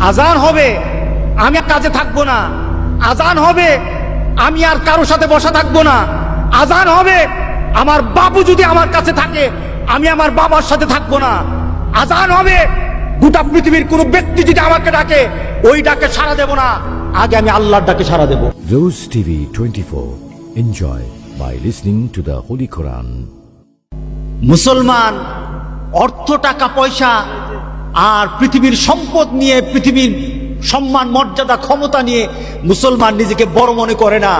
আজান হবে, আমি আর কাজে থাকবো না। আজান হবে, আমি আর কারোর সাথে বসা থাকবো না। আজান হবে, আমার বাবু যদি আমার কাছে থাকে, আমি আমার বাবার সাথে থাকবো না। আজান হবে, গোটা পৃথিবীর কোনো ব্যক্তি যদি আমাকে ডাকে, ওই ডাকে সাড়া দেব না, আগে আমি আল্লাহর ডাকে সাড়া দেব। Rose TV 24. Enjoy by listening to the Holy Quran. মুসলমান অর্থ, টাকা পয়সা আর পৃথিবীর সম্পদ নিয়ে, পৃথিবীর সম্মান, মর্যাদা, ক্ষমতা নিয়ে মুসলমান নিজেকে বড় মনে করে না।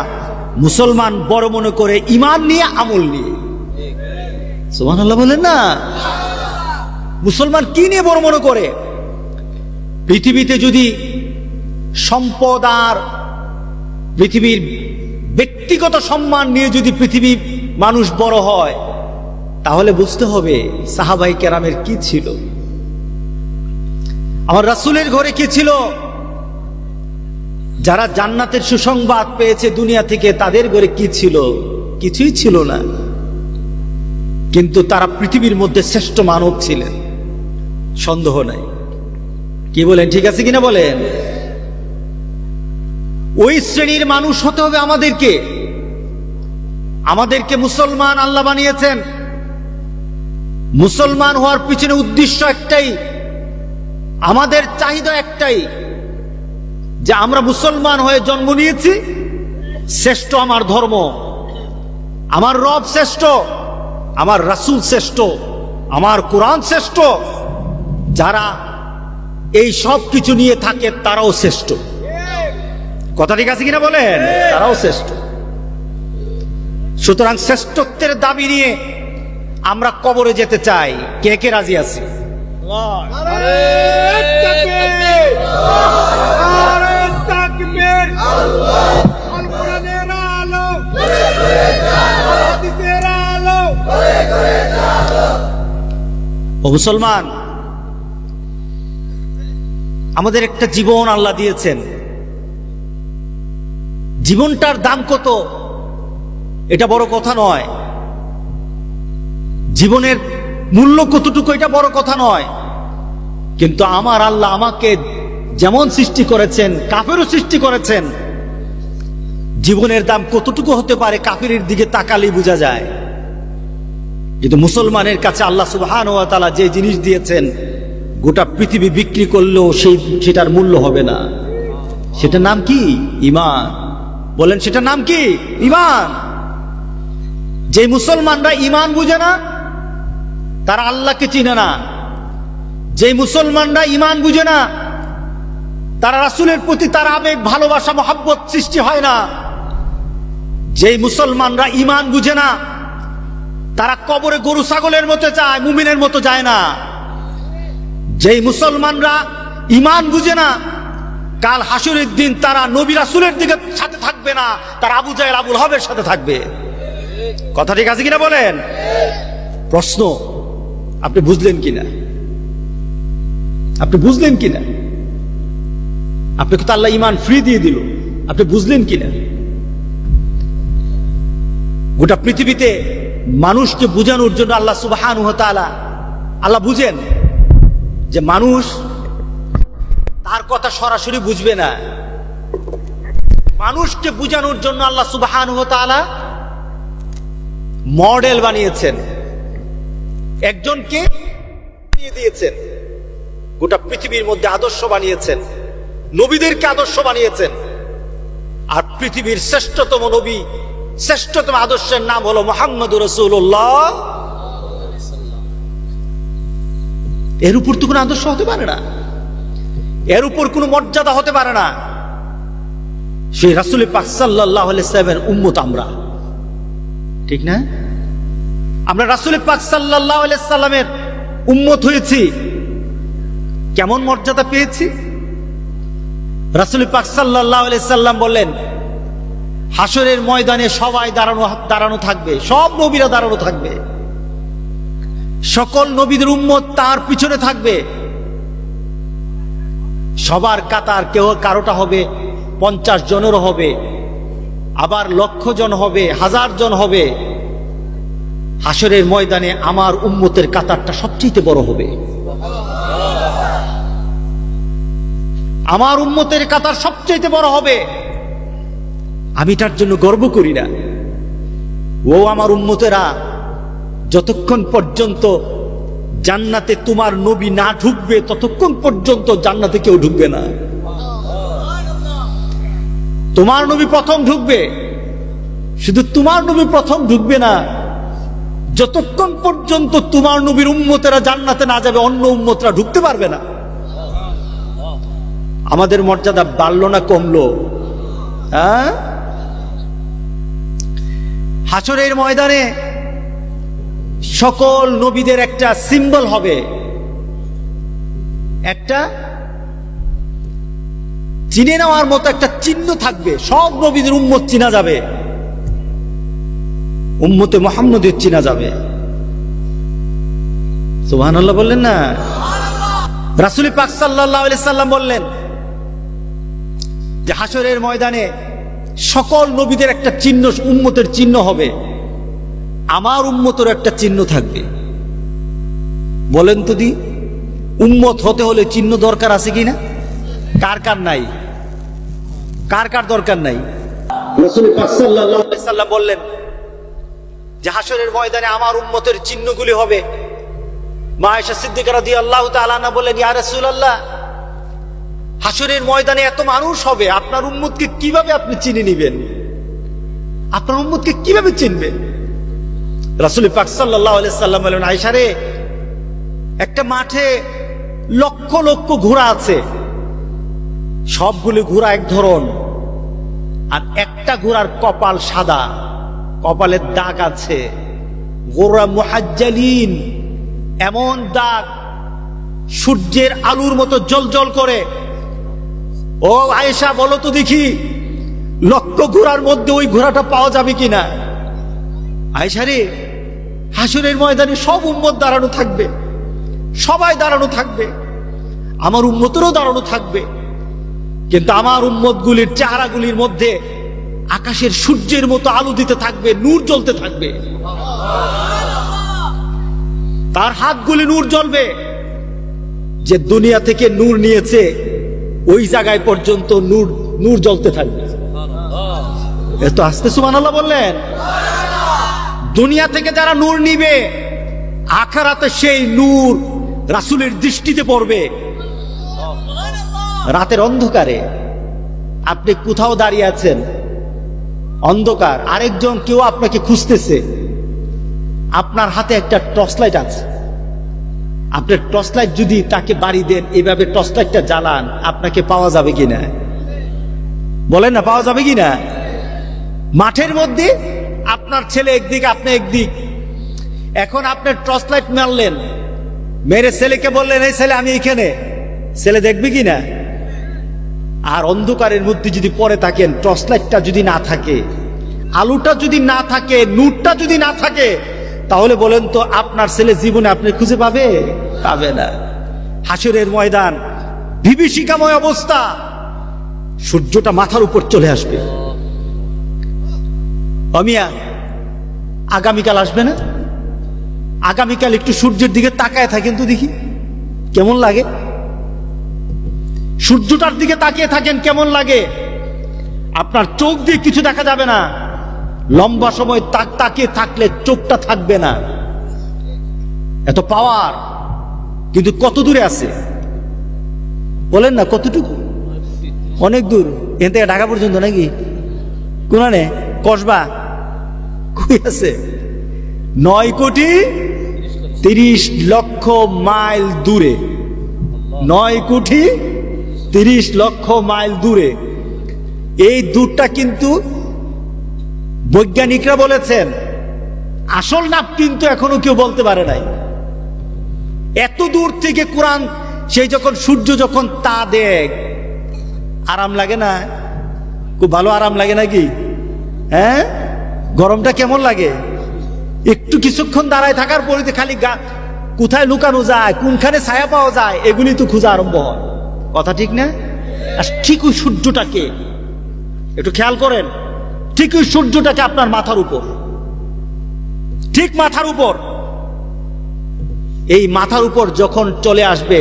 মুসলমান বড় মনে করে ঈমান নিয়ে, আমল নিয়ে। সুবহানাল্লাহ বলেন না? মুসলমান কি নিয়ে বড় মনে করে? পৃথিবীতে যদি সম্পদ আর পৃথিবীর ব্যক্তিগত সম্মান নিয়ে যদি পৃথিবী মানুষ বড় হয়, তাহলে বুঝতে হবে সাহাবায়ে কেরামের কি ছিল, আমার রাসূলের ঘরে কি ছিল। যারা জান্নাতের সুসংবাদ পেয়েছে দুনিয়া থেকে, তাদের ঘরে কি ছিল? কিছুই ছিল না। কিন্তু তারা পৃথিবীর মধ্যে শ্রেষ্ঠ মানব ছিলেন, সন্দেহ নাই। কি বলেন, ঠিক আছে কিনা বলেন? ওই শ্রেণীর মানুষ হতে হবে আমাদেরকে। আমাদেরকে মুসলমান আল্লাহ বানিয়েছেন। মুসলমান হওয়ার পিছনে উদ্দেশ্য একটাই, আমাদের চাহিদা একটাই, যে আমরা মুসলমান হয়ে জন্ম নিয়েছি, শ্রেষ্ঠ আমার ধর্ম, আমার রব শ্রেষ্ঠ, আমার রাসূল শ্রেষ্ঠ, আমার কোরআন শ্রেষ্ঠ। যারা এই সব কিছু নিয়ে থাকে তারাও শ্রেষ্ঠ। কথা ঠিক আছে কিনা বলেন? তারাও শ্রেষ্ঠ। সুতরাং শ্রেষ্ঠত্বের দাবি নিয়ে আমরা কবরে যেতে চাই। কে কে রাজি আছে? ও মুসলমান, আমাদের একটা জীবন আল্লাহ দিয়েছেন। জীবনটার দাম কত এটা বড় কথা নয়, জীবনের মূল্য কতটুকু এটা বড় কথা নয়। কিন্তু আমার আল্লাহ আমাকে যেমন সৃষ্টি করেছেন, কাফেরও সৃষ্টি করেছেন। জীবনের দাম কতটুকু হতে পারে কাফেরের দিকে তাকালেই বোঝা যায়। কিন্তু মুসলমানের কাছে আল্লাহ সুবহানাহু ওয়া তাআলা যে জিনিস দিয়েছেন, গোটা পৃথিবী বিক্রি করলেও সেটার মূল্য হবে না। সেটার নাম কি? ঈমান। বলেন, সেটার নাম কি? ঈমান। যে মুসলমানরা ঈমান বুঝে না, তারা আল্লাহকে চিনে না। যে মুসলমানরা ঈমান বুঝে না, তারা রাসূলের প্রতি তার আবেগ, ভালোবাসা, মহব্বত সৃষ্টি হয় না। যে মুসলমানরা ঈমান বুঝে না, তারা কবরে গরু ছাগলের মতো যায়, মুমিনের মতো যায় না। যেই মুসলমানরা ঈমান বুঝে না, কাল হাসরের দিন তারা নবী রাসূলের দিকে সাথে থাকবে না, তারা আবু জাহেল, আবুল হাবের সাথে থাকবে। কথা ঠিক আছে কিনা বলেন? প্রশ্ন, আপনি বুঝলেন কিনা? আপনি বুঝলেন কিনা? আপনাকে তো আল্লাহ ঈমান ফ্রি দিয়ে দিল, আপনি বুঝলেন কিনা? গোটা পৃথিবীতে মানুষকে বুঝানোর জন্য আল্লাহ সুবহানাহু ওয়া তাআলা, আল্লাহ বুঝেন যে মানুষ তার কথা সরাসরি বুঝবে না। মানুষকে বুঝানোর জন্য আল্লাহ সুবহানাহু ওয়া তাআলা মডেল বানিয়েছেন, একজনকে বানিয়ে দিয়েছেন, গোটা পৃথিবীর মধ্যে আদর্শ বানিয়েছেন, নবীদেরকে আদর্শ বানিয়েছেন। আর পৃথিবীর শ্রেষ্ঠতম নবী, শ্রেষ্ঠতম আদর্শের নাম হলো মুহাম্মদুর রাসূলুল্লাহ। এর উপর তো কোনো আদর্শ হতে পারে না, এর উপর কোনো মর্যাদা হতে পারে না। সেই রাসূল পাক সাল্লাল্লাহু আলাইহি ওয়াসাল্লামের উম্মত আমরা, ঠিক না? আমরা রাসূল পাক সাল্লাল্লাহু আলাইহি ওয়াসাল্লামের উম্মত হয়েছি, কেমন মর্যাদা পেয়েছি? রাসূল পাক সাল্লাল্লাহু আলাইহি ওয়াসাল্লাম বললেন, হাসরের ময়দানে সবাই দাঁড়ানো থাকবে, সব নবীরা দাঁড়ানো থাকবে, সকল নবীদের উম্মত তার পিছনে থাকবে। সবার কাতার, কেউ কারোটা হবে 50 জনেরও হবে, আবার 1,00,000 জন হবে, 1000 জন হবে। হাসরের ময়দানে আমার উম্মতের কাতারটা সবচেয়ে বড় হবে। আমার উম্মতের কাতার সবচেয়ে বড় হবে, আমি তার জন্য গর্ব করি না। ও আমার উম্মতেরা, যতক্ষণ পর্যন্ত জান্নাতে তোমার নবী না ঢুকবে ততক্ষণ পর্যন্ত জান্নাতে কেউ ঢুকবে না। তোমার নবী প্রথম ঢুকবে, শুধু তোমার নবী প্রথম ঢুকবে না, যতক্ষণ পর্যন্ত তোমার নবীর উম্মতেরা জান্নাতে না যাবে অন্য উম্মতরা ঢুকতে পারবে না। আমাদের মর্যাদা বাড়লো না কমলো? হ্যাঁ, হাসরের ময়দানে সকল নবীদের একটা সিম্বল হবে, একটা চিনে নেওয়ার মতো একটা চিহ্ন থাকবে। সব নবীদের উম্মত চিনা যাবে, উম্মতে মুহাম্মদের চিনা যাবে। সুবহানাল্লাহ বললেন না? রাসূল পাক সাল্লাল্লাহু আলাইহি সাল্লাম বললেন যে হাসরের ময়দানে সকল নবীদের একটা চিহ্ন, উম্মতের চিহ্ন হবে, আমার উম্মতের একটা চিহ্ন থাকবে। বলেন তো দি, উম্মত হতে হলে চিহ্ন দরকার আছে কিনা? কার কার নাই? কার কার দরকার নাই? রাসূল পাক সাল্লাল্লাহু আলাইহি সাল্লাম বললেন যে হাসরের ময়দানে আমার উম্মতের চিহ্নগুলি হবে। মা আয়েশা সিদ্দিকা রাদিয়াল্লাহু তাআলা আনহা বললেন, ইয়া রাসূলুল্লাহ, হাসরের ময়দানে এত মানুষ হবে, আপনার উম্মতকে কিভাবে আপনি চিনে নেবেন? আপনার উম্মতকে কিভাবে চিনবেন? রাসূল পাক সাল্লাল্লাহু আলাইহি সাল্লাম বললেন, আয়েশা রে, একটা মাঠে লক্ষ লক্ষ ঘোড়া আছে, সবগুলো ঘোড়া এক ধরন, আর একটা ঘোড়ার কপাল সাদা, কপালের দাগ আছে, গোরা মুহাজ্জালিন, এমন দাগ সূর্যের আলোর মতো জ্বলজ্বল করে। ও আয়েশা, বলো তো দেখি, লক্ষ ঘোড়ার মধ্যে ওই ঘোড়াটা পাওয়া যাবে কিনা? আয়েশা রে, হাসরের ময়দানে সব উম্মত দাঁড়ানো থাকবে, সবাই দাঁড়ানো থাকবে, আমার উম্মতেরও দাঁড়ানো থাকবে, কিন্তু আমার উম্মতগুলির চেহারাগুলির মধ্যে আকাশের সূর্যের মতো আলো দিতে থাকবে, নূর জ্বলতে থাকবে, তার হাতগুলি নূর জ্বলবে। যে দুনিয়া থেকে নূর নিয়েছে ওই জায়গায় পর্যন্ত নূর নূর জ্বলতে থাকবে। এত আস্তে সুবহানাল্লাহ বললেন? দুনিয়া থেকে যারা নূর নিবে, আখিরাতে সেই নূর রাসূলের দৃষ্টিতে পড়বে। রাতের অন্ধকারে আপনি কোথাও দাঁড়িয়ে আছেন, অন্ধকার, আরেকজন কেউ আপনাকে খুঁজতেছে, আপনার হাতে একটা টর্চ লাইট আছে, আপনার টর্চ লাইট যদি তাকে বাড়ি দেন, এভাবে টর্চ লাইটটা জ্বালান, আপনাকে পাওয়া যাবে কিনা? বলেন না, পাওয়া যাবে কিনা? মাঠের মধ্যে আপনার ছেলে একদিক, আপনি একদিক, এখন আপনার টর্চ লাইট মারলেন, মেরে ছেলেকে বললেন, এই ছেলে আমি এখানে, ছেলে দেখবে কিনা? আর অন্ধকারের মধ্যে যদি পড়ে থাকেন, টর্চ লাইটটা যদি না থাকে, আলোটা যদি না থাকে, নূরটা যদি না থাকে, তাহলে বলেন তো আপনার ছেলে জীবনে আপনি খুঁজে পাবে? পাবে না। হাসরের ময়দান বিভীষিকাময় অবস্থা, সূর্যটা মাথার উপর চলে আসবে। অমিয়া, আগামীকাল আসবে না? আগামীকাল একটু সূর্যের দিকে তাকায় থাকেন তো দেখি কেমন লাগে। সূর্যটার দিকে তাকিয়ে থাকেন, কেমন লাগে? আপনার চোখ দিয়ে কিছু দেখা যাবে না, লম্বা সময় তাকিয়ে থাকলে চোখটা থাকবে না, এত পাওয়ার। কিন্তু কত দূরে আছে বলেন না? কতটুকু? অনেক দূর, এখান থেকে ঢাকা পর্যন্ত নাকি? কোনানে কসবা কই আছে? 9,30,00,000 মাইল দূরে, 9,30,00,000 মাইল দূরে। এই দূরটা কিন্তু বৈজ্ঞানিকরা বলেছেন, আসল নাপ কিন্তু এখনো কেউ বলতে পারে নাই। এত দূর থেকে কোরআন, সেই যখন সূর্য যখন তা দেখ, আরাম লাগে না? খুব ভালো আরাম লাগে নাকি? হ্যাঁ, গরমটা কেমন লাগে? একটু কিছুক্ষণ দাঁড়ায় থাকার পরে খালি কোথায় লুকানো যায়, কোনখানে ছায়া পাওয়া যায়, এগুলি তো খোঁজা আরম্ভ হয়। কথা ঠিক না? আর ঠিক ওই সূর্যটাকে একটু খেয়াল করেন, ঠিক ওই সূর্যটাকে আপনার মাথার উপর, ঠিক মাথার উপর, এই মাথার উপর যখন চলে আসবে,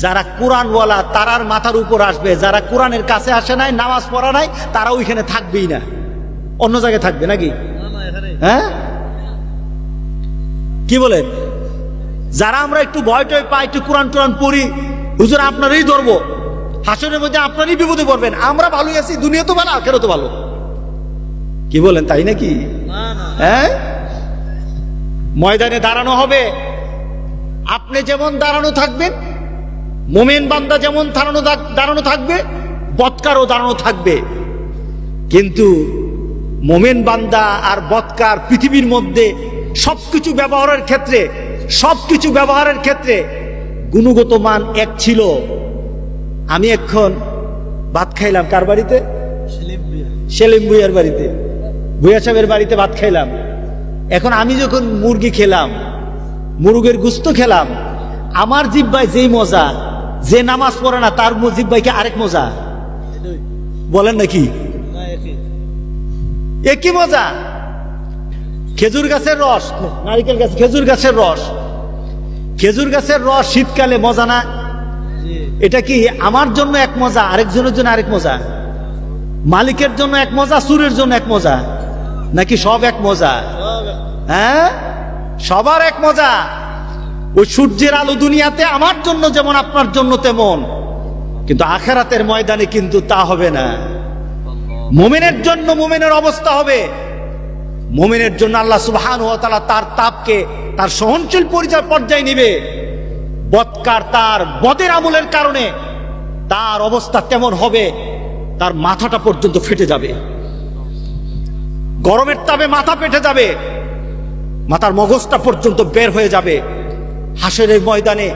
যারা কোরআনওয়ালা তারার মাথার উপর আসবে, যারা কোরআনের কাছে আসে নাই, নামাজ পড়া নাই, তারা ওইখানে থাকবেই না, অন্য জায়গায় থাকবে নাকি? হ্যাঁ, কি বলেন? যারা আমরা একটু ভয় টয় পাই, একটু কোরআন টোরআন পড়ি, হুজুর আপনারই ধরবো, হাসরের মধ্যে আপনারই বিপদে পড়বেন, আমরা ভালোই আছি, দুনিয়া তো ভালো, আখেরাত তো ভালো। কি বলেন, তাই নাকি? হ্যাঁ, ময়দানে দাঁড়ানো হবে, আপনি যেমন দাঁড়ানো থাকবেন, মোমেন বান্দা যেমন দাঁড়ানো থাকবে, বদকারও দাঁড়ানো থাকবে। কিন্তু মোমেন বান্দা আর বদকার পৃথিবীর মধ্যে সবকিছু ব্যবহারের ক্ষেত্রে গুণগত মান এক ছিল। আমি এখন ভাত খাইলাম কার বাড়িতে? সেলিম ভুইয়ার বাড়িতে, ভুইয়া সাহেবের বাড়িতে ভাত খাইলাম। এখন আমি যখন মুরগি খেলাম, মুরগের গুস্ত খেলাম, আমার জিহ্বায় যেই মজা, যে নামাজ পড়ে না তার জিহ্বায় কি আরেক মজা? বলেন নাকি? একই মজা। খেজুর গাছের রস, নারিকেল গাছ, খেজুর গাছের রস শীতকালে মজা না? এটা কি আমার জন্য এক মজা, আরেকজনের জন্য আরেক মজা? মালিকের জন্য এক মজা, সুরের জন্য এক মজা, নাকি সব এক মজা? হ্যাঁ, সবার এক মজা। ওই সূর্যের আলো দুনিয়াতে আমার জন্য যেমন আপনার জন্য তেমন, কিন্তু আখেরাতের ময়দানে কিন্তু তা হবে না। মুমিনের জন্য মুমিনের অবস্থা হবে, মুমিনের জন্য আল্লাহ সুবহানাহু ওয়া তাআলা তার তাপকে তার সহনশীল পর্যায়ে নিবে। বদকার তার বদের আমলের কারণে তার অবস্থা তেমন হবে, তার মাথাটা পর্যন্ত ফেটে যাবে, গরমের তাপে মাথা ফেটে যাবে, মাথার মগজটা পর্যন্ত বের হয়ে যাবে। হাসরের ময়দানে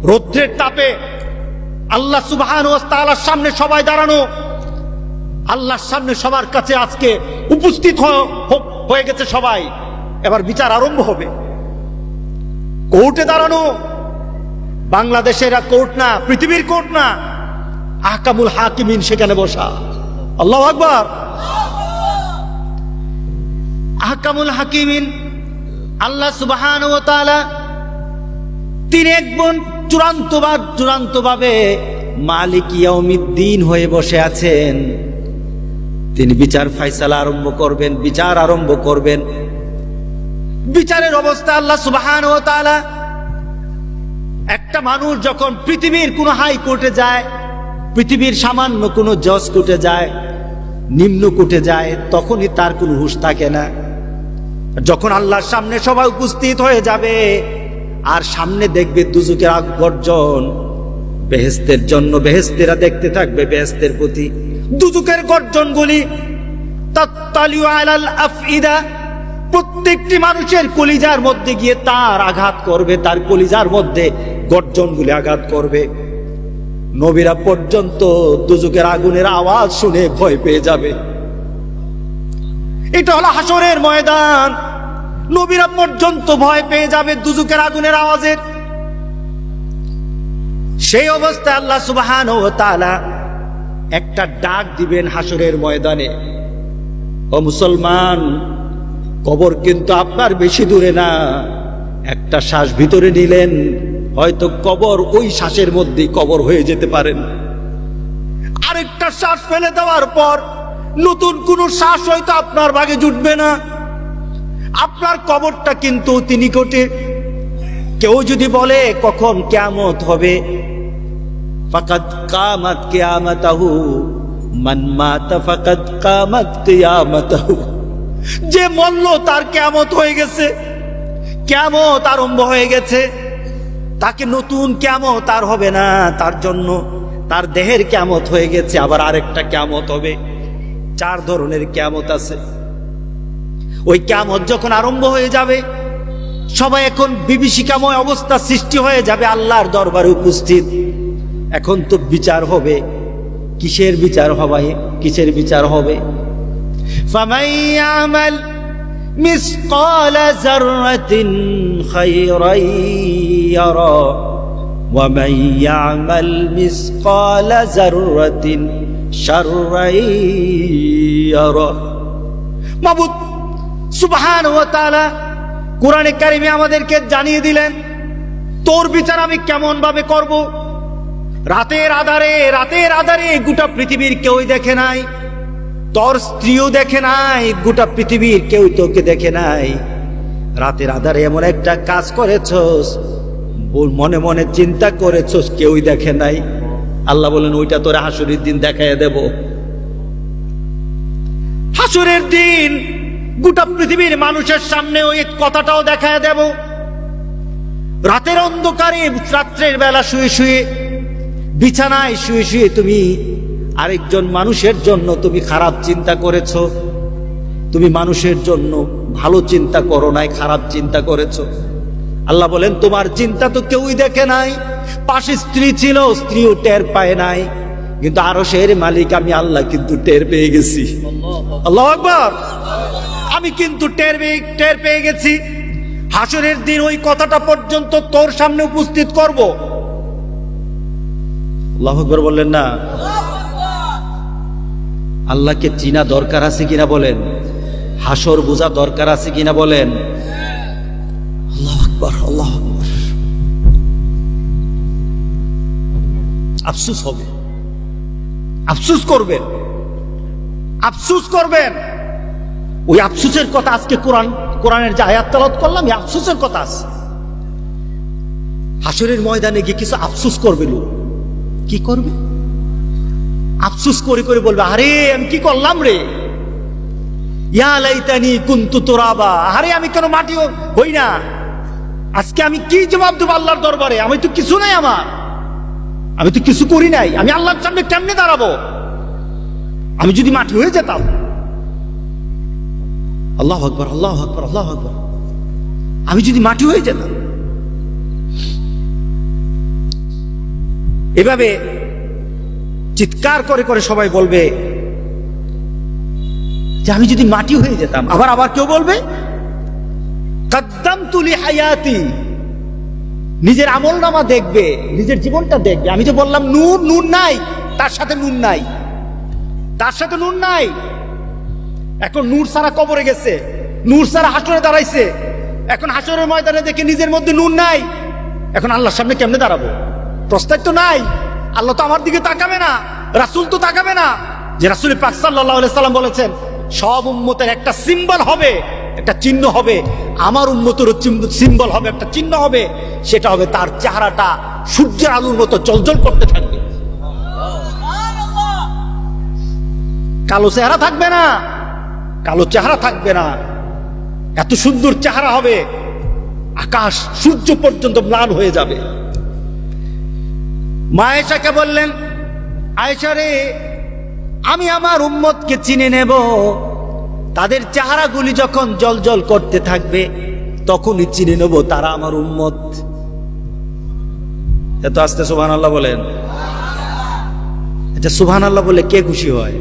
রৌদ্রের তাপে আল্লাহ সুবহানাহু ওয়া তাআলার সামনে সবাই দাঁড়ানো, আল্লাহর সামনে সবার কাছে আজকে উপস্থিত হয়ে গেছে সবাই। এবার বিচার আরম্ভ হবে, কোর্টে দাঁড়ানো। বাংলাদেশের কোর্ট না, পৃথিবীর কোর্ট না, আহকামুল হাকিমিন সেখানে বসা। আল্লাহু আকবার। আহকামুল হাকিমিন আল্লাহ সুবহানাহু ওয়া তাআলা তিনি একজন চূড়ান্তভাবে মালিক ইয়াউমিদ্দিন হয়ে বসে আছেন। তিনি বিচার ফায়সালা আরম্ভ করবেন, বিচার আরম্ভ করবেন। বিচারের অবস্থা আল্লাহ সুবহানাহু ওয়া তাআলা, একটা মানুষ যখন পৃথিবীর কোন হাইকোর্টে যায়, পৃথিবীর সামান্য কোন জজ কোর্টে যায়, নিম্ন কোর্টে যায়, তখনই তার কোনো হুঁশ থাকে না। যখন আল্লাহর সামনে সবাই উপস্থিত হয়ে যাবে আর সামনে দেখবে দুজকের আগ গর্জন, বেহেশতের জন্য বেহেশতেরা দেখতে থাকবে বেহেশতের প্রতি, দুজকের গর্জনগুলি তাত্তালিউ আলাল আফইদা, প্রত্যেকটি মানুষের কলিজার মধ্যে গিয়ে তার আঘাত করবে, তার কলিজার মধ্যে গর্জনগুলি আঘাত করবে। নবীরা পর্যন্ত দুজকের আগুনের আওয়াজ শুনে ভয় পেয়ে যাবে। এটা হলো হাসরের ময়দান। নবীরা পর্যন্ত ভয় পেয়ে যাবে দুজকের আগুনের আওয়াজের। সেই অবস্থায় আল্লাহ সুবহানাহু ওয়া তাআলা একটা ডাক দিবেন হাসরের ময়দানে, ও মুসলমান, কবর কিন্তু আপনার বেশি দূরে না, একটা শ্বাস ভিতরে নিলেন, হয়তো কবর ওই শ্বাসের মধ্যেই কবর হয়ে যেতে পারেন। আরেকটা শ্বাস ফেলে দেওয়ার পর নতুন কোন শ্বাস হয়তো আপনার ভাগে জুটবে না, আপনার কবরটা কিন্তু অতি নিকটে। কেউ যদি বলে কখন কিয়ামত হবে, ফাকাদ কামাত কিয়ামাতাহু, মান মাতা ফাকাদ কামাত কিয়ামাতাহু, যে মরল তার কিয়ামত হয়ে গেছে, কিয়ামত আরম্ভ হয়ে গেছে, তাকে নতুন কিয়ামত আর হবে না, তার জন্য তার দেহের কিয়ামত হয়ে গেছে, আবার আরেকটা কিয়ামত হবে। 4 ধরনের কিয়ামত আছে। ওই কিয়ামত যখন আরম্ভ হয়ে যাবে, সবাই এখন বিভীষিকাময় অবস্থা সৃষ্টি হয়ে যাবে আল্লাহর দরবারে উপস্থিত। এখন তো বিচার হবে। কিসের বিচার হবে? কিসের বিচার হবে? ফামান ইয়ামাল মিসকালা যাররাতিন খায়রান ইয়ারা ওয়া মান ইয়ামাল মিসকালা যাররাতিন শাররান ইয়ারা। মাবুদ সুবহানাহু ওয়া তাআলা কোরআনে কারিমে আমাদেরকে জানিয়ে দিলেন তোর বিচার আমি কেমন ভাবে করব। রাতের আধারে গোটা পৃথিবীর কেউই দেখে নাই, তোর স্ত্রীও দেখে নাই, গোটা পৃথিবীর কেউ তোকে দেখে নাই। রাতের আধারে এমন একটা কাজ করেছস, মনে মনে চিন্তা করেছস, কেউই দেখে নাই। আল্লাহ বলেন ওইটা তোরে হাসরের দিন দেখাইয়া দেব। হাসরের দিন গোটা পৃথিবীর মানুষের সামনে ওই কথাটাও দেখাইয়া দেব। রাতের অন্ধকারে, রাত্রের বেলা শুয়ে শুয়ে, বিছানায় শুয়ে শুয়ে তুমি আরেকজন মানুষের জন্য তুমি খারাপ চিন্তা করেছো। তুমি মানুষের জন্য ভালো চিন্তা করো নাই, খারাপ চিন্তা করেছো। আল্লাহ বলেন তোমার চিন্তা তো কেউই দেখে নাই। পাশে স্ত্রী ছিল, স্ত্রীও টের পায় নাই, কিন্তু আরশের মালিক আমি আল্লাহ কিন্তু টের পেয়ে গেছি। আল্লাহু আকবার। আমি কিন্তু টের পেয়ে গেছি। হাসরের দিন ওই কথাটা পর্যন্ত তোর সামনে উপস্থিত করব। আল্লাহু আকবার বললেন না? আল্লাহকে চিনা দরকার আছে কিনা বলেন? হাসর বোঝা দরকার আছে কিনা বলেন? আল্লাহু আকবার, আল্লাহু আকবার। আফসোস হবে, আফসোস করবেন, আফসোস করবেন। ওই আফসোসের কথা আজকে কোরআনের যে আয়াত তেলাওয়াত করলাম, এই আফসোসের কথা আছে। হাসরের ময়দানে গিয়ে কিছু আফসোস করবে লোক। কি করবে? আফসোস করে করে বলবে, আরে আমি কি করলাম রে, ইয়া লাইতানি কুনতু তুরাবা, আরে আমি কেন মাটি হই না। আজকে আমি কি জবাব দেব আল্লাহর দরবারে? আমি তো কিছু নাই, আমি তো কিছু করি নাই। আমি আল্লাহর সামনে কেমনে দাঁড়াবো? আমি যদি মাটি হয়ে যেতাম। আল্লাহু আকবার, আল্লাহু আকবার, আল্লাহু আকবার। আমি যদি মাটি হয়ে যেতাম। এভাবে চিৎকার করে করে সবাই বলবে যে আমি যদি মাটি হয়ে যেতাম। আবার কেউ বলবে কাদ্দামতু লিহায়াতি, নিজের আমলনামা দেখবে, নিজের জীবনটা দেখবে। আমি যে বললাম নূর নাই, তার সাথে নূর নাই, তার সাথে নূর নাই। এখন নূর ছাড়া কবরে গেছে, নূর ছাড়া হাসরে দাঁড়াইছে। এখন হাসরের ময়দানে দেখে নিজের মধ্যে নূর নাই। এখন আল্লাহর সামনে কেমনে দাঁড়াবো? প্রস্তাব তো নাই। আল্লাহ তো আমার দিকে তাকাবে না, রাসূল তো তাকাবে না। যে রাসূল পাক সাল্লাল্লাহু আলাইহি সাল্লাম বলেছেন সব উম্মতের একটা সিম্বল হবে, একটা চিহ্ন হবে। আমার উম্মতেরও সিম্বল হবে, একটা চিহ্ন হবে। সেটা হবে তার চেহারাটা সূর্যের আলোর মতো জ্বলজ্বল করতে থাকবে। কালো চেহারা থাকবে না, কালো চেহারা থাকবে না। এত সুন্দর চেহারা হবে, আকাশ সূর্য পর্যন্ত ম্লান হয়ে যাবে। মা আয়েশাকে বললেন, আয়েশা রে, আমি আমার উম্মতকে চিনে নেব। তাদের চেহারাগুলি যখন জ্বলজ্বল করতে থাকবে তখনই চিনে নেব তারা আমার উম্মত। এত আস্তে সুবহানাল্লাহ বলেন। এটা সুবহানাল্লাহ বলে কে খুশি হয়?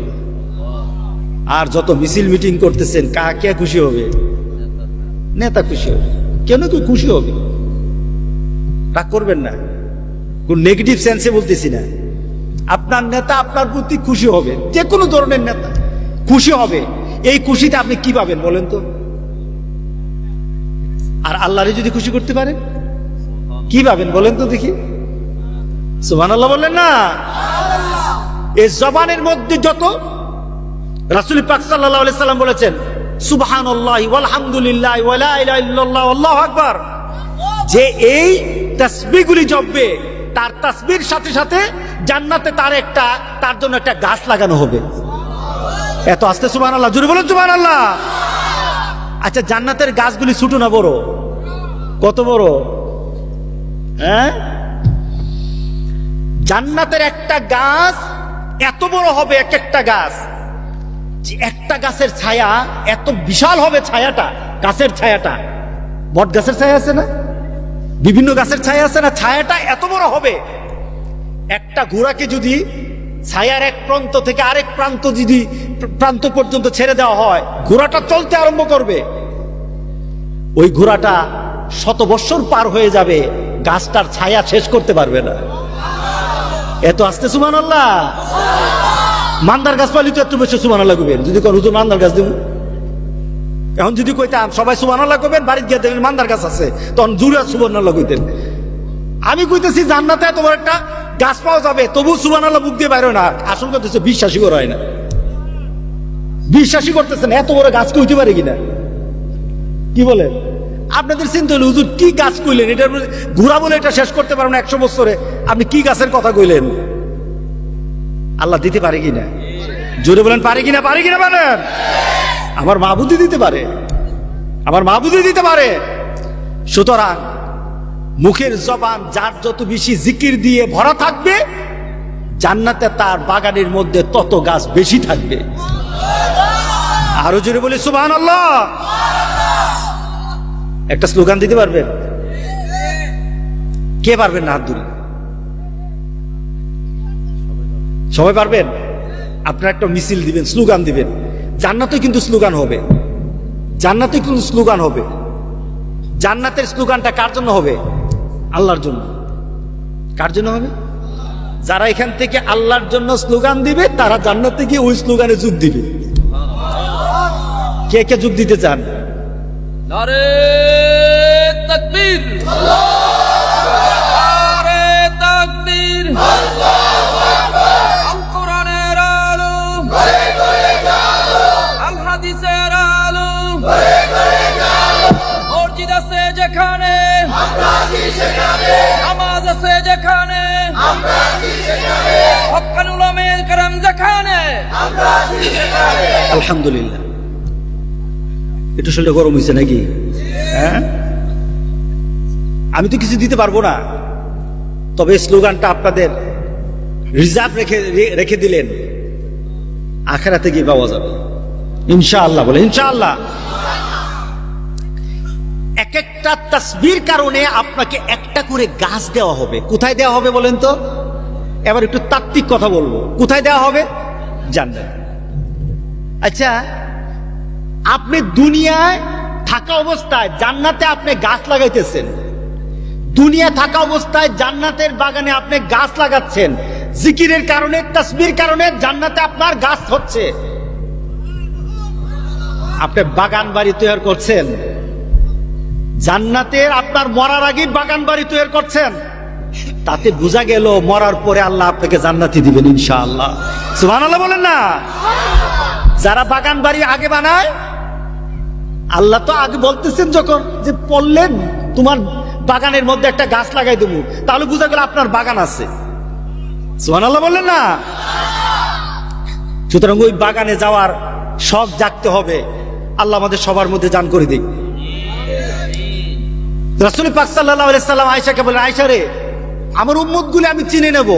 আর যত মিছিল মিটিং করতেছেন, কে খুশি হবে? নেতা খুশি হবে, কেন কেউ খুশি হবে। রাগ করবেন না, কোন নেগেটিভ সেন্সে বলতেছি না। আপনার নেতা আপনার প্রতি খুশি হবে, যে কোনো ধরনের নেতা খুশি হবে। এই খুশিতে আপনি কি পাবেন বলেন তো? আর আল্লাহরে যদি খুশি করতে পারেন কি পাবেন বলেন তো দেখি? সুবহানাল্লাহ বললেন না? এই জবানের মধ্যে যত, রাসূল পাক সাল্লাল্লাহু আলাইহি সাল্লাম বলেছেন সুবহানাল্লাহি ওয়ালহামদুলিল্লাহ ওয়া লা ইলাহা ইল্লাল্লাহ আল্লাহু আকবার, যে এই তাসবিহগুলি জপবে তার তাসবিহর সাথে সাথে জান্নাতে তার জন্য একটা গাছ লাগানো হবে। এত আস্তে সুবহানাল্লাহ, জোরে বলুন সুবহানাল্লাহ। আচ্ছা, জান্নাতের গাছগুলি ছোট না বড়? কত বড়? হ্যাঁ, জান্নাতের একটা গাছ এত বড় হবে, এক একটা গাছ, যে একটা গাছের ছায়া এত বিশাল হবে। ছায়াটা, গাছের ছায়াটা, বট গাছের ছায়া আছে না, বিভিন্ন গাছের ছায়া আছে না, ছায়াটা এত বড় হবে। একটা ঘোড়াকে যদি ছায়ার এক প্রান্ত থেকে আরেক প্রান্ত পর্যন্ত ছেড়ে দেওয়া হয়, ঘোড়াটা চলতে আরম্ভ করবে। ওই ঘোড়াটা 100 বছর পার হয়ে যাবে, গাছটার ছায়া শেষ করতে পারবে না। এত আস্তে সুবহানাল্লাহ। মান্দার গাছ পালি তো একটু বেশি সুবহানাল্লাহ কইবেন। যদি কোন হুজুর মান্দার গাছ দিব, এখন যদি কইতাম সবাই সুবহানাল্লাহ কইবেন, বাড়িতে গিয়ে দেখবেন মান্দার গাছ আছে, তখন জুড়ে সুবহানাল্লাহ কইতেন। আমি কইতেছি জান্নাতে তোমার একটা গাছ পাওয়া যাবে, তবু সুবহানাল্লাহ মুখ দিয়ে বাইরে না। আসল কথা হচ্ছে বিশ্বাসই করা হয় না, বিশ্বাসই করতেছেন এত বড় গাছ কইতে পারে কিনা। কি বলেন? আপনাদের চিন্তা হলো হুজুর কি গাছ কইলেন, এটা ঘোরা বলে এটা শেষ করতে পারবেন না 100 বছরে, আপনি কি গাছের কথা কইলেন? আল্লাহ দিতে পারে কিনা? জোরে বলেন পারে কিনা? পারে কিনা বলেন? আমার মাবুদি দিতে পারে, আমার মাবুদি দিতে পারে। সুতরাং মুখের জবান যার যত বেশি জিকির দিয়ে ভরা থাকবে, জান্নাতে তার বাগানের মধ্যে তত গাছ বেশি থাকবে। আরো জোরে বলি সুবহানাল্লাহ। একটা স্লোগান দিতে পারবেন? কে পারবেন না? হাত তুলে। সবাই পারবেন? আপনারা একটা মিছিল দিবেন, স্লোগান দিবেন। জান্নাতে কিন্তু স্লোগান হবে, জান্নাতে কিন্তু স্লোগান হবে। জান্নাতের স্লোগানটা কার জন্য হবে? আল্লাহর জন্য। কার জন্য হবে? যারা এখান থেকে আল্লাহর জন্য স্লোগান দিবে তারা জান্নাতে গিয়ে ওই স্লোগানে যোগ দিবে। কে কে যোগ দিতে চান? নারে তাকবীর, নারে তাকবীর, আল কোরআনের আলো, আল হাদিসের আলো, মসজিদ আছে যেখানে, নামাজ আছে যেখানে, হক্কানি উলামায়ে কেরাম যেখানে, আলহামদুলিল্লাহ। একটু শরীরটা গরম হয়েছে নাকি? হ্যাঁ, আমি তো কিছু দিতে পারবো না, তবে স্লোগানটা আপনাদের রিজার্ভ রেখে দিলেন, আখিরাতে গিয়ে পাওয়া যাবে ইনশাআল্লাহ। বলে ইনশাআল্লাহ। এক একটা তাসবির কারণে আপনাকে একটা করে গাছ দেওয়া হবে। কোথায় দেওয়া হবে বলেন তো? এবার একটু তাত্ত্বিক কথা বলবো। কোথায় দেওয়া হবে? জান্নাত। আচ্ছা, আপনি দুনিয়ায় থাকা অবস্থায় জান্নাতে আপনি গাছ লাগাইতেছেন, দুনিয়া থাকা অবস্থায় জান্নাতের বাগানে আপনি গাছ লাগাচ্ছেন, জিকিরের কারণে, তাসবির কারণে জান্নাতে আপনার গাছ হচ্ছে। আপনি বাগান বাড়ি তৈরি করছেন জান্নাতের, আপনার মরার আগে বাগান বাড়ি তৈরি করছেন, তাতে বোঝা গেল মরার পরে আল্লাহ আপনাকে জান্নাতি দিবেন ইনশাআল্লাহ। সুবহানাল্লাহ বলেন না? যারা বাগান বাড়ি আগে বানায়, আল্লাহ তো আগে বলতেছেন যখন যে পড়লেন তোমার বাগানের মধ্যে একটা গাছ লাগাই দেবো, তাহলে বোঝা গেল আপনার বাগান আছে। সুবহানাল্লাহ বললেন না? সুতরাং ওই বাগানে যাওয়ার শখ জাগতে হবে। আল্লাহ আমাদের সবার মধ্যে দান করে দিক। রাসূল পাক সাল্লাল্লাহু আলাইহি সাল্লাম আয়েশাকে বলেন, আয়েশা রে, আমার উম্মত গুলি আমি চিনে নেব,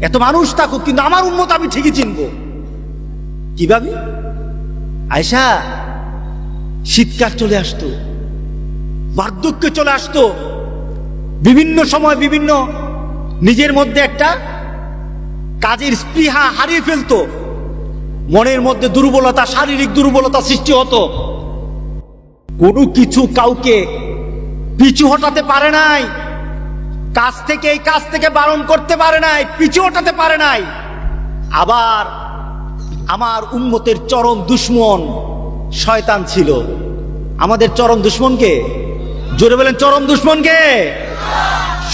এত মানুষ থাকুক কিন্তু আমার উম্মত আমি ঠিকই চিনবো। কিভাবে? আয়েশা, শীতকাল চলে আসতো, বার্ধক্য চলে আসতো, বিভিন্ন সময় বিভিন্ন নিজের মধ্যে একটা কাজের স্পৃহা হারিয়ে ফেলতো, মনের মধ্যে দুর্বলতা, শারীরিক দুর্বলতা সৃষ্টি হতো, কোনো কিছু কাউকে পিছু হটাতে পারে নাই, কাজ থেকে এই কাজ থেকে বারণ করতে পারে নাই, পিছু হটাতে পারে নাই। আবার আমার উম্মতের চরম দুশমন শয়তান ছিল। আমাদের চরম দুশমনকে, জোরে বলেন চরম দুশমনকে?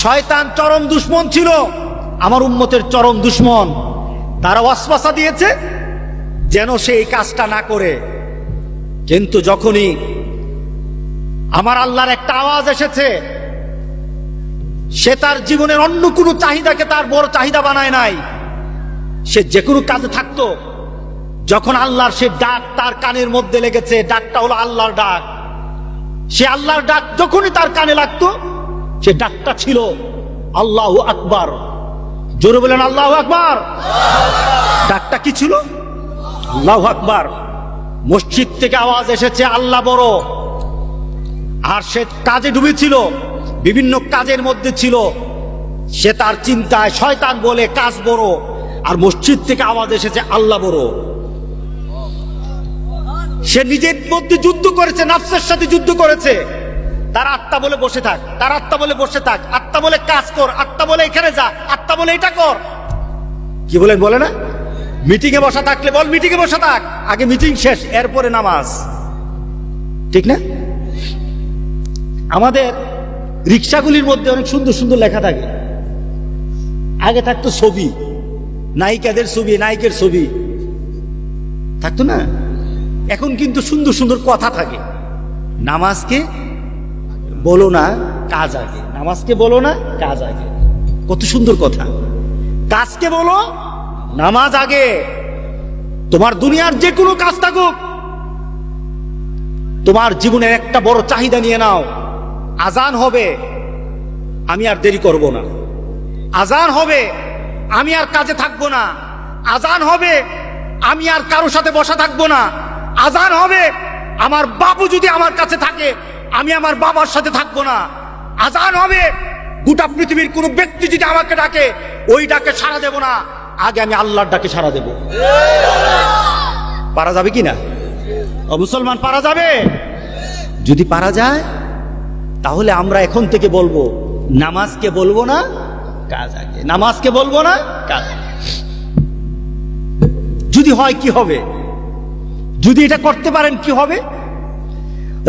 শয়তান চরম দুশমন ছিল, আমার উম্মতের চরম দুশমন। তারা ওয়াসওয়াসা দিয়েছে যেন সে এই কাজটা না করে। কিন্তু যখনই আমার আল্লাহর একটা আওয়াজ এসেছে, সে তার জীবনের অন্য কোনো চাহিদাকে তার বড় চাহিদা বানায় নাই। সে যে কোনো কাজে থাকতো, যখন আল্লাহর সে ডাক তার কানের মধ্যে লেগেছে, ডাকটা হলো আল্লাহর ডাক, সে আল্লাহর ডাক যখনই তার কানে লাগতো, সে ডাকটা ছিল আল্লাহু আকবার। জোরে বলেন আল্লাহু আকবার। ডাকটা কি ছিল? আল্লাহু আকবার। মসজিদ থেকে আওয়াজ এসেছে আল্লাহ বড়, আর সে কাজে ডুবেছিল, বিভিন্ন কাজের মধ্যে ছিল, সে তার চিন্তায় শয়তান বলে কাজ বড়, আর মসজিদ থেকে আওয়াজ এসেছে আল্লাহ বড়। সে নিজের মধ্যে যুদ্ধ করেছে, নফসের সাথে যুদ্ধ করেছে। তার আত্মা বলে বসে থাক, তার আত্মা বলে বসে থাক, আত্মা বলে কাজ কর, আত্মা বলে এখানে যা, আত্মা বলে এটা কর। কি বলেন? বলে না? মিটিং এ বসা থাকলে বল মিটিং এ বসা থাক, আগে মিটিং শেষ, এরপরে নামাজ। ঠিক না? আমাদের রিক্সাগুলির মধ্যে অনেক সুন্দর সুন্দর লেখা থাকে, আগে থাকতো ছবি, নায়িকাদের ছবি, নায়িকের ছবি থাকতো না। এখন কিন্তু সুন্দর সুন্দর কথা থাকে। নামাজকে বলো না কাজ আগে, নামাজকে বলো না কাজ আগে, কত সুন্দর কথা। কাজকে বলো, নামাজ আগে। তোমার দুনিয়ার যে কোনো কাজ থাকুক, তোমার জীবনের একটা বড় চাহিদা নিয়ে নাও। আজান হবে, আমি আর দেরি করব না। আজান হবে, আমি আর কাজে থাকবো না। আজান হবে, আমি আর কারোর সাথে বসা থাকবো না। আজান হবে, আমার বাবু যদি আমার কাছে থাকে, আমি আমার বাবার সাথে থাকবো না। আজান হবে, গোটা পৃথিবীর কোনো ব্যক্তি যদি আমাকে ডাকে, ওই ডাকে সাড়া দেব না, আগে আমি আল্লাহর ডাকে সাড়া দেব। পারা যাবে কি না? ও মুসলমান, পারা যাবে? যদি পারা যায় তাহলে আমরা এখন থেকে বলবো, নামাজকে বলবো না কাজ আগে, নামাজকে বলবো না কাজ আগে। যদি হয় কি হবে? যদি এটা করতে পারেন কি হবে?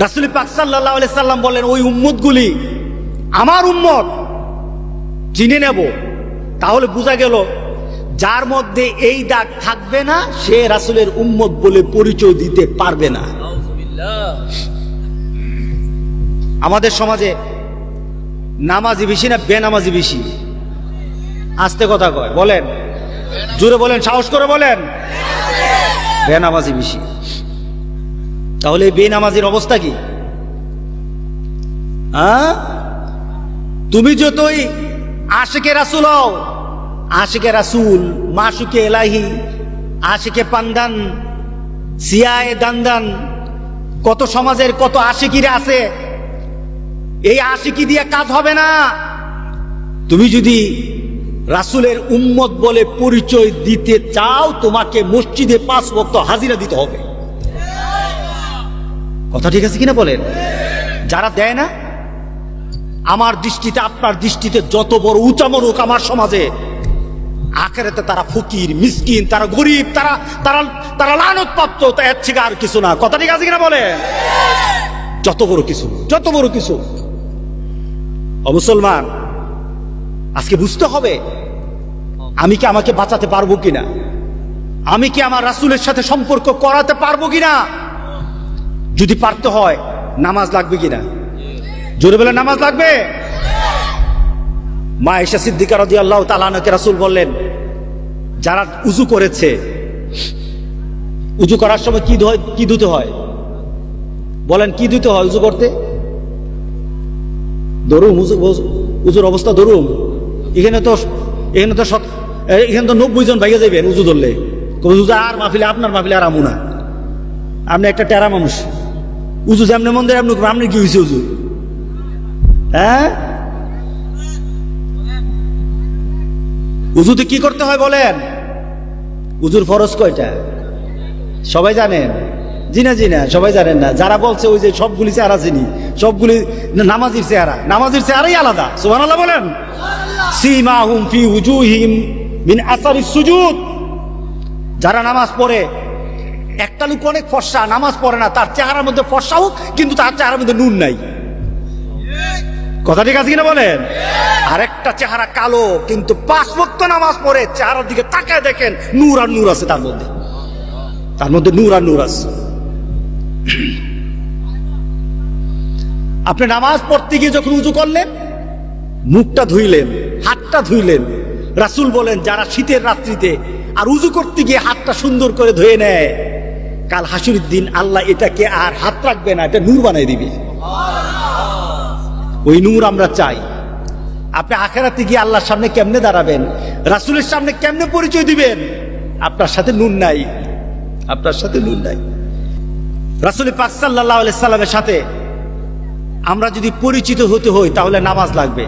রাসূল পাক সাল্লাল্লাহু আলাইহি সাল্লাম বলেন, ওই উম্মতগুলি আমার উম্মত চিনে নেব। তাহলে বোঝা গেল যার মধ্যে এই দাগ থাকবে না, সে রাসূলের উম্মত বলে পরিচয় দিতে পারবে না। আমাদের সমাজে নামাজি বেশি না বেনামাজি বেশি? আস্তে কথা কয়, বলেন, জোরে বলেন, সাহস করে বলেন। বেনামাজি বেশি। তাহলে এই বেনামাজির অবস্থা কি? তুমি যতই আশিকে রাসূল হও, আশিকে রাসূল, মাশুকে এলাহি, আশিকে পান্দান, সিয়ায়ে দান্দান, কত সমাজের কত আশিকিরা আছে। এই আশিকি দিয়ে কাজ হবে না। তুমি যদি রাসূলের উম্মত বলে পরিচয় দিতে চাও, তোমাকে মসজিদে 5 ওয়াক্ত হাজিরা দিতে হবে। কথা ঠিক আছে কিনা বলেন? যারা দেয় না, আমার দৃষ্টিতে, আপনার দৃষ্টিতে যত বড় উঁচা মনুক আমার সমাজে, আখেরাতে তারা ফকির, মিসকিন, তারা গরিব, তারা তারা তারা লানত প্রাপ্ত, তা এর থেকে আর কিছু না। কথা ঠিক আছে কিনা বলেন? যত বড় কিছু, যত বড় কিছু। ও মুসলমান, আজকে বুঝতে হবে, আমি কি আমাকে বাঁচাতে পারবো কিনা, আমি কি আমার রাসূলের সাথে সম্পর্ক করাতে পারবো কিনা। যদি পারতে হয়, নামাজ লাগবে কিনা? জোরে বলে, নামাজ লাগবে। মা আয়েশা সিদ্দিকা রাদিয়াল্লাহু তাআলা আনহাকে রাসূল বললেন, যারা উযু করেছে, উযু করার সময় কি ধুতে হয়? বলেন, কি ধুতে হয় উযু করতে? ধরুন উযুর অবস্থা ধরুন, এখানে তো 90 জন ভাইয়া যাবেন উযু ধরলে। আর মাহফিলে, আপনার মাহফিলে আর আমু না। আপনি একটা টেরা মানুষ, উযু যেমনি মন দেয় এমনি, আপনি কি হয়েছে উযু? হ্যাঁ, উযুতে কি করতে হয় বলেন? উযুর ফরজ কয়টা সবাই জানেন? জি না, সবাই জানেন না। যারা বলছে ওই যে সবগুলি চেহারা চিনি, সবগুলি নামাজির চেহারা, নামাজির চেহারাই আলাদা। সুবহানাল্লাহ বলেন। সীমাহুম ফি উজুহিম মিন আসারিস সুজুদ। যারা নামাজ পড়ে, একটা লোক অনেক ফর্সা, নামাজ পড়ে না, তার চেহারার মধ্যে ফর্সা হোক, কিন্তু তার চেহারার মধ্যে নূর নাই। কথা ঠিক আছে কিনা বলেন? আরেকটা চেহারা কালো, কিন্তু 5 ওয়াক্ত নামাজ পড়ে, চেহারার দিকে তাকায় দেখেন, নূর আর নূর আছে তার মধ্যে, তার মধ্যে নূর আর নূর আছে। আপনি নামাজ পড়তে গিয়ে যখন উযু করলেন, মুখটা ধুইলেন, হাতটা ধুইলেন, রাসূল বলেন, যারা শীতের রাত্রিতে আর উযু করতে গিয়ে হাতটা সুন্দর করে ধুয়ে নেয়, কাল হাসুরের দিন আল্লাহ এটাকে আর হাত রাখবে না, এটা নূর বানাই দিবে। ওই নূর আমরা চাই। আপনি আখিরাতে গিয়ে আল্লাহর সামনে কেমনে দাঁড়াবেন, রাসূলের সামনে কেমনে পরিচয় দিবেন? আপনার সাথে নূর নাই, আপনার সাথে নূর নাই। রাসূল পাক সাল্লাল্লাহু আলাইহি সাল্লামের সাথে আমরা যদি পরিচিত হতে হই, তাহলে নামাজ লাগবে।